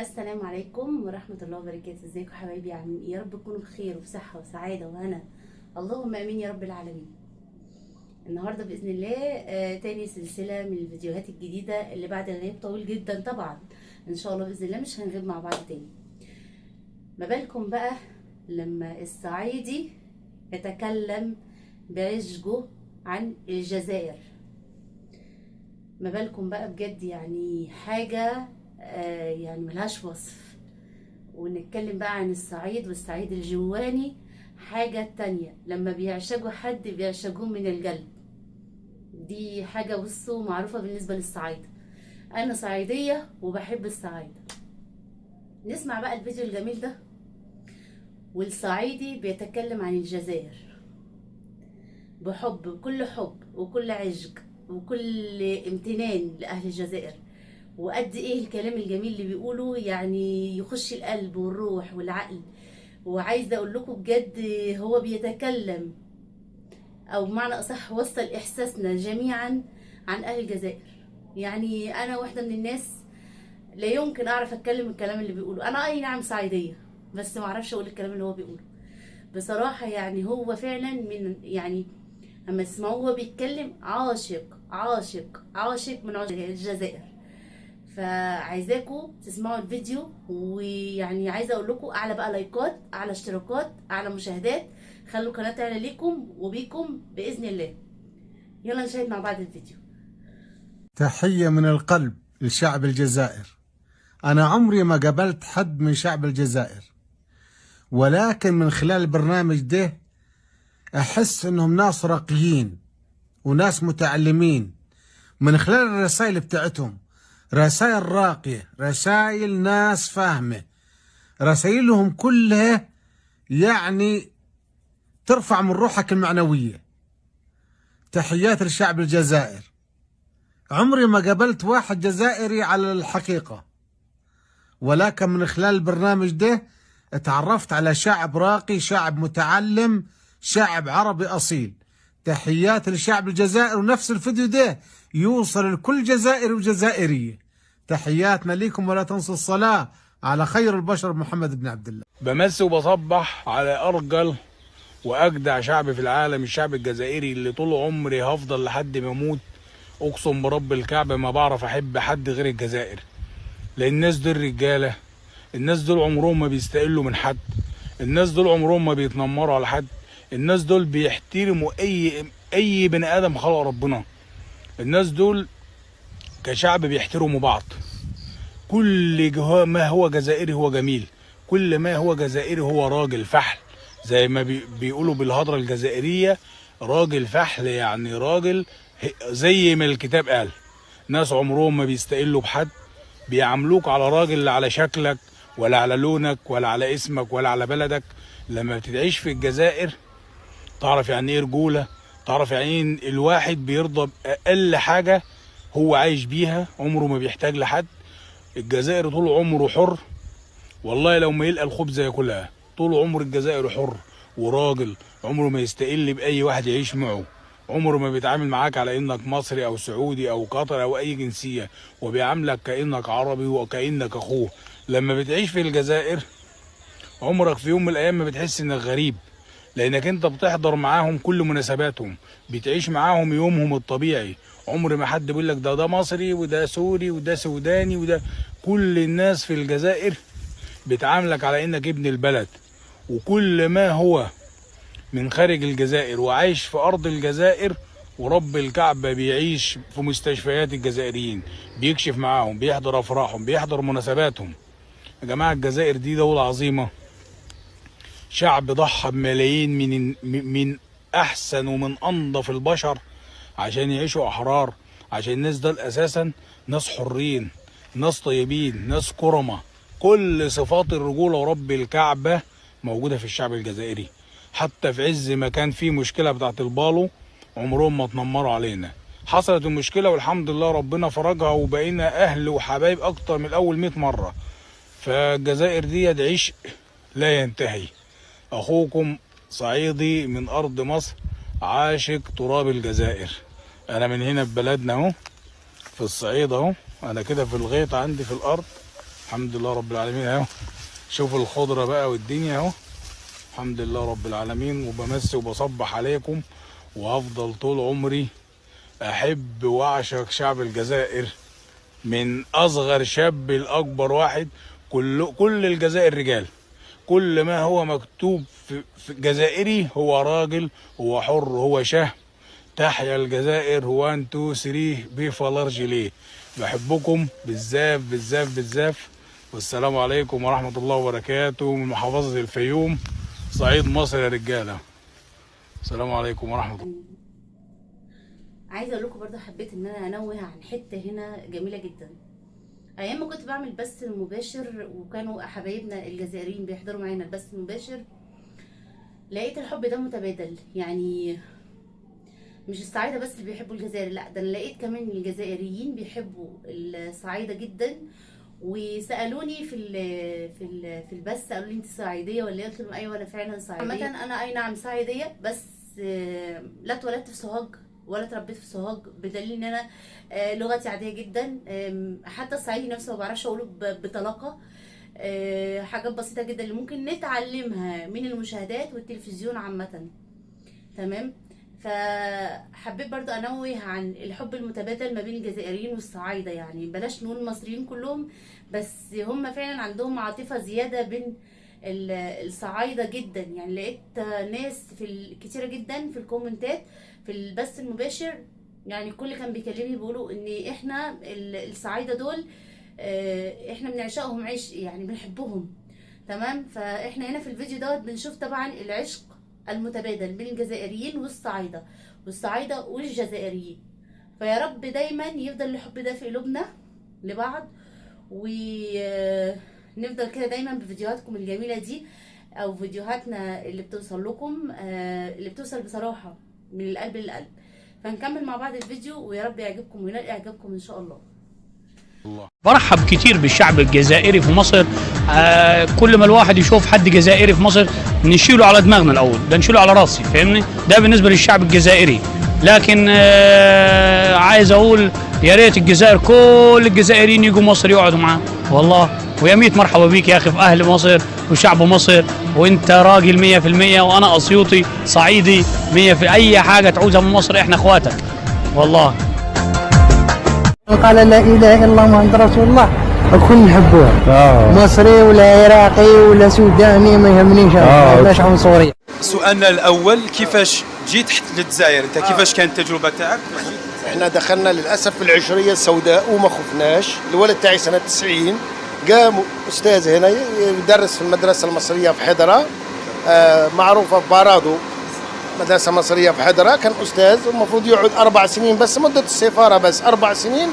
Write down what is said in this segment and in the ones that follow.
السلام عليكم ورحمة الله وبركاته. ازيكم حبايبي؟ عاملين ايه؟ يا رب تكونوا بخير وفي صحة وسعادة وهنا، اللهم امين يا رب العالمين. النهاردة بإذن الله تاني سلسلة من الفيديوهات الجديدة اللي بعد غياب طويل جدا طبعا. ان شاء الله بإذن الله مش هنغيب مع بعض تاني. ما بالكم بقى لما الصعيدي يتكلم بعشقه عن الجزائر؟ ما بالكم بقى بجد، يعني حاجة يعني ملهاش وصف. ونتكلم بقى عن الصعيد والصعيد الجواني، حاجة تانية. لما بيعشقوا حد بيعشقوه من القلب. دي حاجة بصوا معروفة بالنسبة للصعايدة. أنا صعيدية وبحب الصعايدة. نسمع بقى الفيديو الجميل ده. والصعيدي بيتكلم عن الجزائر بحب، بكل حب وكل عشق وكل امتنان لأهل الجزائر. وقد ايه الكلام الجميل اللي بيقوله، يعني يخش القلب والروح والعقل. وعايزه اقول لكم بجد هو بيتكلم، او بمعنى اصح وصل احساسنا جميعا عن اهل الجزائر. يعني انا واحده من الناس لا يمكن اعرف اتكلم الكلام اللي بيقوله. انا اي نعم صعيديه، بس ما اعرفش اقول الكلام اللي هو بيقوله بصراحه. يعني هو فعلا من، يعني اما تسمعوه هو بيتكلم عاشق عاشق عاشق من عشاق الجزائر. فعايزاكم تسمعوا الفيديو، ويعني عايزه اقول لكم اعلى بقى لايكات، اعلى اشتراكات، اعلى مشاهدات. خلوا القناه تعلى ليكم وبيكم باذن الله. يلا نشاهد مع بعض الفيديو. تحية من القلب لشعب الجزائر. أنا عمري ما قابلت حد من شعب الجزائر، ولكن من خلال البرنامج ده أحس أنهم ناس راقيين وناس متعلمين. من خلال الرسائل بتاعتهم، رسائل راقية، رسائل ناس فاهمة، رسائلهم كلها يعني ترفع من روحك المعنوية. تحيات لشعب الجزائر. عمري ما قابلت واحد جزائري على الحقيقة، ولكن من خلال البرنامج ده اتعرفت على شعب راقي، شعب متعلم، شعب عربي أصيل. تحيات لشعب الجزائر، ونفس الفيديو ده يوصل لكل جزائري وجزائرية. تحياتنا لكم، ولا تنسوا الصلاة على خير البشر محمد بن عبد الله. بمسي وبصبح على أرجل وأجدع شعب في العالم، الشعب الجزائري اللي طول عمري هفضل لحد ما أموت. أقسم برب الكعبة ما بعرف أحب حد غير الجزائر، لأن الناس دول رجالة. الناس دول عمرهم ما بيستقلوا من حد. الناس دول عمرهم ما بيتنمروا على حد. الناس دول بيحترموا أي بني آدم خلق ربنا. الناس دول كشعب بيحترموا بعض. كل ما هو جزائري هو جميل، كل ما هو جزائري هو راجل فحل. زي ما بيقولوا بالهضرة الجزائرية، راجل فحل، يعني راجل زي ما الكتاب قال. ناس عمرهم ما بيستقلوا بحد، بيعاملوك على راجل، لا على شكلك ولا على لونك ولا على اسمك ولا على بلدك. لما بتعيش في الجزائر تعرف يعني ايه رجولة، تعرف يعني ايه الواحد بيرضى بأقل حاجة هو عايش بيها، عمره ما بيحتاج لحد. الجزائر طول عمره حر، والله لو ما يلقى الخبز ياكلها. طول عمر الجزائر حر وراجل، عمره ما يستقل بأي واحد يعيش معه. عمره ما بيتعامل معاك على انك مصري او سعودي او قطري او اي جنسية، وبيعاملك كأنك عربي وكأنك اخوه. لما بتعيش في الجزائر عمرك في يوم من الايام ما بتحس انك غريب، لانك انت بتحضر معاهم كل مناسباتهم، بتعيش معاهم يومهم الطبيعي. عمر ما حد بيقول لك ده مصري وده سوري وده سوداني وده. كل الناس في الجزائر بتعاملك على انك ابن البلد. وكل ما هو من خارج الجزائر وعايش في ارض الجزائر ورب الكعبة بيعيش في مستشفيات الجزائريين، بيكشف معاهم، بيحضر افراحهم، بيحضر مناسباتهم. يا جماعة الجزائر دي دولة عظيمة، شعب ضحى بملايين من احسن ومن انظف البشر عشان يعيشوا احرار. عشان الناس دول اساسا ناس حرين، ناس طيبين، ناس كرمة. كل صفات الرجولة ورب الكعبة موجودة في الشعب الجزائري. حتى في عز ما كان في مشكلة بتاعت البالو عمرهم ما اتنمروا علينا. حصلت المشكلة والحمد لله ربنا فرجها، وبقينا اهل وحبايب اكتر من اول 100 مرة. فالجزائر دي عيش لا ينتهي. اخوكم صعيدي من ارض مصر، عاشق تراب الجزائر. انا من هنا في بلدنا اهو، في الصعيد اهو. انا كده في الغيط عندي في الارض، الحمد لله رب العالمين اهو. شوفوا الخضره بقى والدنيا اهو. الحمد لله رب العالمين. وبمسي وبصبح عليكم، وهفضل طول عمري احب واعشق شعب الجزائر، من اصغر شاب لاكبر واحد. كل الجزائر رجال. كل ما هو مكتوب في جزائري هو راجل، هو حر، هو شهم. تحيا الجزائر. 1 2 3 بفالارجليه. بحبكم بالزاف بالزاف بالزاف. والسلام عليكم ورحمة الله وبركاته من محافظة الفيوم، صعيد مصر يا رجالة. السلام عليكم ورحمة الله. عايزه اقول لكم برضه، حبيت ان انا انوه عن حته هنا جميله جدا. ايام ما كنت بعمل البث المباشر وكانوا حبايبنا الجزائريين بيحضروا معانا البث المباشر، لقيت الحب ده متبادل. يعني مش الصعايده بس اللي بيحبوا الجزائر، لا ده انا لقيت كمان الجزائريين بيحبوا الصعايده جدا. وسالوني في البث، قالوا لي انت صعيديه ولا ايه؟ قلت لهم ايوه انا فعلا صعيديه. عامه انا اي نعم صعيديه، بس لا اتولدت في سوهاج ولا اتربيت في سوهاج، بدليل ان انا لغتي عاديه جدا. حتى الصعيدي نفسه ما بعرفش اقوله بطلاقه. حاجات بسيطه جدا اللي ممكن نتعلمها من المشاهدات والتلفزيون عامه. تمام. فحبيت برضو انوه عن الحب المتبادل ما بين الجزائريين والصعايده. يعني بلاش نقول المصريين كلهم، بس هم فعلا عندهم عاطفه زياده بين الصعايده جدا. يعني لقيت ناس كتيره جدا في الكومنتات في البث المباشر، يعني الكل كان بيكلمني بيقولوا ان احنا الصعايده دول احنا بنعشقهم عشق، يعني بنحبهم. تمام. فاحنا هنا في الفيديو دوت بنشوف طبعا العشق المتبادل بين الجزائريين والصعايده والجزائريين. فيا رب دايما يفضل الحب ده في قلوبنا لبعض، ونفضل كده دايما بفيديوهاتكم الجميله دي، او فيديوهاتنا اللي بتوصل لكم، اللي بتوصل بصراحه من القلب للقلب. فنكمل مع بعض الفيديو، ويا رب يعجبكم وينال اعجابكم ان شاء الله. برحب كتير بالشعب الجزائري في مصر. كل ما الواحد يشوف حد جزائري في مصر نشيله على دماغنا الاول، ده نشيله على راسي، فاهمني؟ ده بالنسبه للشعب الجزائري. لكن عايز اقول يا ريت الجزائر كل الجزائريين يجوا مصر يقعدوا معاه والله. ويا ميت مرحبا بيك يا اخي في اهل مصر وشعب مصر. وانت راجل 100%، وانا اسيوطي صعيدي 100%. اي حاجه تعوزها من مصر احنا اخواتك والله. قال لا اله الا الله محمد رسول الله الكل نحبوها. مصري ولا عراقي ولا سوداني ما يهمنيش، علاش عنصريه. سؤالنا الاول، كيفاش جيت للجزائر؟ انت كيفاش كانت التجربه تاعك؟ احنا دخلنا للاسف في العشريه السوداء وما خفناش. الولد تاعي سنه 90 قام استاذ هنا يدرس في المدرسه المصريه في حضره، معروفه في بارادو، مدرسه مصريه في حضره. كان استاذ المفروض يقعد 4 سنين بس، مده السفاره بس 4 سنين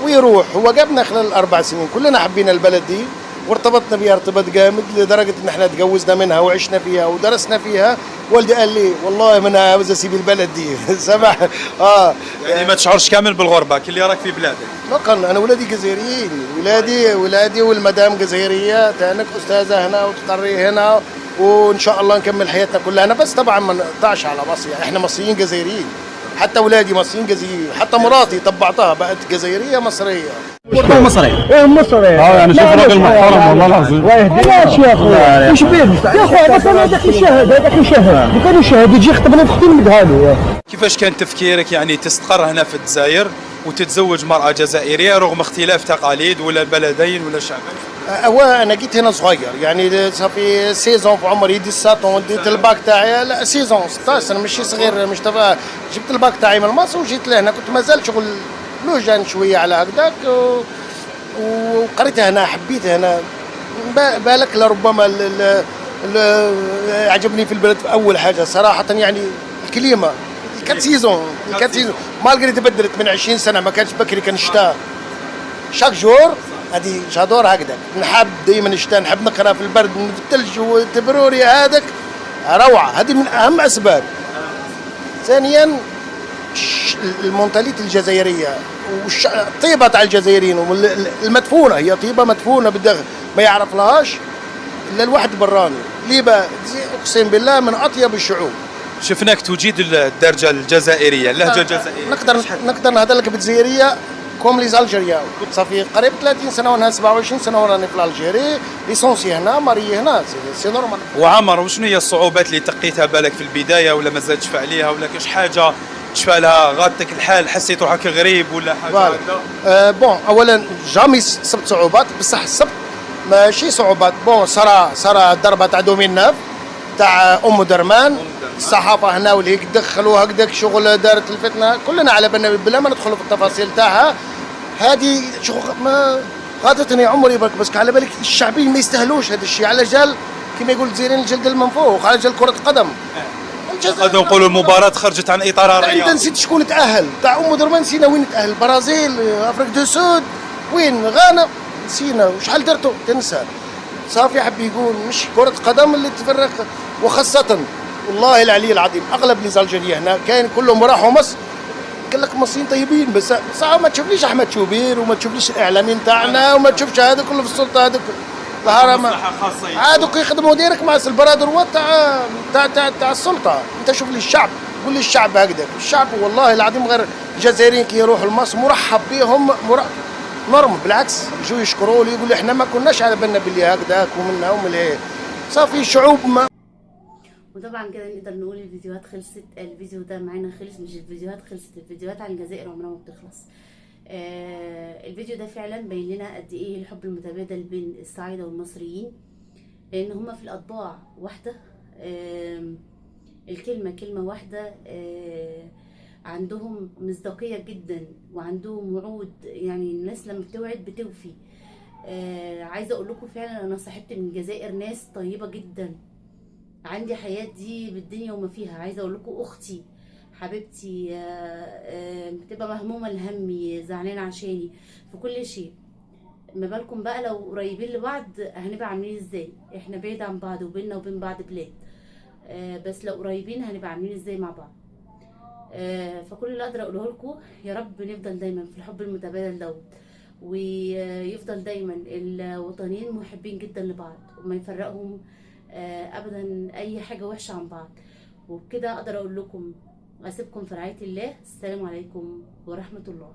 ويروح. هو جابنا خلال ال4 سنين، كلنا حبينا البلد دي وارتبطنا بيها ارتباط جامد، لدرجه ان احنا تجوزنا منها وعشنا فيها ودرسنا فيها. والدي قال لي والله ما انا عاوز اسيب البلد دي. سمح. يعني ما تشعرش كامل بالغربه كي اللي راك في بلادك؟ اطلاقا. انا ولادي جزائريين، ولادي والمدام جزائريه، تانك استاذه هنا وتقري هنا، وان شاء الله نكمل حياتنا كلها هنا. بس طبعا ما نقطعش على مصر، يعني احنا مصريين جزائريين، حتى اولادي مصريين جزائريين، حتى مراتي طبعتها بقت جزائريه مصريه. مصري. ايه مصري. يعني شوف راجل محترم والله العظيم. علاش يا اخويا؟ ايش بيه؟ يا اخويا مثلا هذاك يشاهد، لو كان يشاهد يجي يخطبنا اختي نمدها له. كيفاش كان تفكيرك يعني تستقر هنا في الجزائر وتتزوج مرأة جزائرية رغم اختلاف تقاليد ولا البلدين ولا الشعبين؟ انا جيت هنا صغير، يعني صافي 16 في عمري 17 ديت الباك تاعي. لا 16 سنه ماشي صغير، مش تبع. جبت الباك تاعي من مصر وجيت لهنا. كنت مازال شغل لوجان شويه على هكذاك، وقريت هنا، حبيت هنا. بالك لربما عجبني في البلد في اول حاجه صراحه، يعني الكليمه. كانت سيزون مالغري تبدلت من 20 سنه، ما كانش بكري، كان الشتاء شاك جور. هذه شادور هكذا. نحب دائما الشتاء، نحب نقرا في البرد في الثلج والتبروري هذاك روعه. هذه من اهم اسباب. ثانيا المونتاليتي الجزائريه والطيبه تاع الجزائريين، المدفونه، هي طيبه مدفونه بالداخل ما يعرف لهاش الا الواحد براني. ليبه اقسم بالله من اطيب الشعوب. شفناك تجيد الدرجه الجزائريه، اللهجه الجزائريه. نقدر نهضر لك بالجزائريه كوم لي زالجيريا. صافي قريب 30 سنه وانا 27 سنه وراني في الجيري، ليسونسي هنا، ماري هنا، سي نورمال. وعمر، وشنو هي الصعوبات اللي تقيتها بالك في البدايه، ولا مازال تشفى عليها، ولا كاش حاجه تشفى لها غادتك الحال، حسيت روحك غريب ولا حاجه هكذا؟ بون اولا جامي صبت صعوبات، بصح صبت ماشي صعوبات. بون صرا الضربه تاع دوميناف تاع ام درمان، الصحافه هنا واللي دخلوا هكذاك شغل دارت الفتنه، كلنا على بالنا بلا ما ندخلوا في التفاصيل تاعها. هذه شغل ما غادتني عمري برك، بس على بالك الشعبيين ما يستاهلوش هذا الشيء، على جال كما يقول الجزائريين الجلد المنفوخ، على جال كره قدم. نقدروا نقولوا المباراه خرجت عن اطارها الرياضي. انت نسيت شكون تاهل تاع ام درمان، نسينا وين تاهل، البرازيل، افريقيا دو سود، وين غانا، نسينا وشحال درتو تنسى. صافي حب يقول مش كره قدم اللي تفرق، وخاصه والله العلي العظيم اغلب لي زالجيريا هنا كاين كلهم راحوا مصر، قال لك المصريين طيبين، بس ما تشوفليش احمد شوبير وما تشوفليش الاعلاميين تاعنا وما تشوفش هذا كله في السلطه، هذوك الهرم هذوك يخدموا ديرك مع البرادروات تاع السلطه. انت شوف لي الشعب، قول لي الشعب هكذا، الشعب والله العظيم غير الجزائريين كي يروحوا لمصر مرحب بهم، نورمال، بالعكس يجوا يشكروا لي، يقولوا احنا ما كناش على بالنا باللي هكذاك ومنا ومن هيك. صافي الشعوب ما. وطبعا كده نقدر نقول الفيديوهات خلصت، الفيديو ده معانا خلص، مش الفيديوهات خلصت، الفيديوهات عن الجزائر عمرها ما بتخلص. الفيديو ده فعلا بين لنا قد ايه الحب المتبادل بين الصعايده والمصريين، لان هما في الاطباع واحده، الكلمه كلمه واحده، عندهم مصداقيه جدا وعندهم وعود، يعني الناس لما بتوعد بتوفي. عايزه اقول لكم فعلا انا صاحبت من الجزائر ناس طيبه جدا، عندي حياتي بالدنيا وما فيها. عايزه اقول لكم اختي حبيبتي بتبقى مهمومه لهمي، زعلانه عشاني في كل شيء. ما بالكم بقى لو قريبين لبعض هنبقى عاملين ازاي؟ احنا بعيد عن بعض وبيننا وبين بعض بلاد، بس لو قريبين هنبقى عاملين ازاي مع بعض. فكل اللي اقدر اقوله لكم يا رب نفضل دايما في الحب المتبادل دوت، ويفضل دايما الوطنيين محبين جدا لبعض وما يفرقهم ابدا اي حاجه وحشه عن بعض. وبكده اقدر اقول لكم اسيبكم في رعايه الله. السلام عليكم ورحمه الله.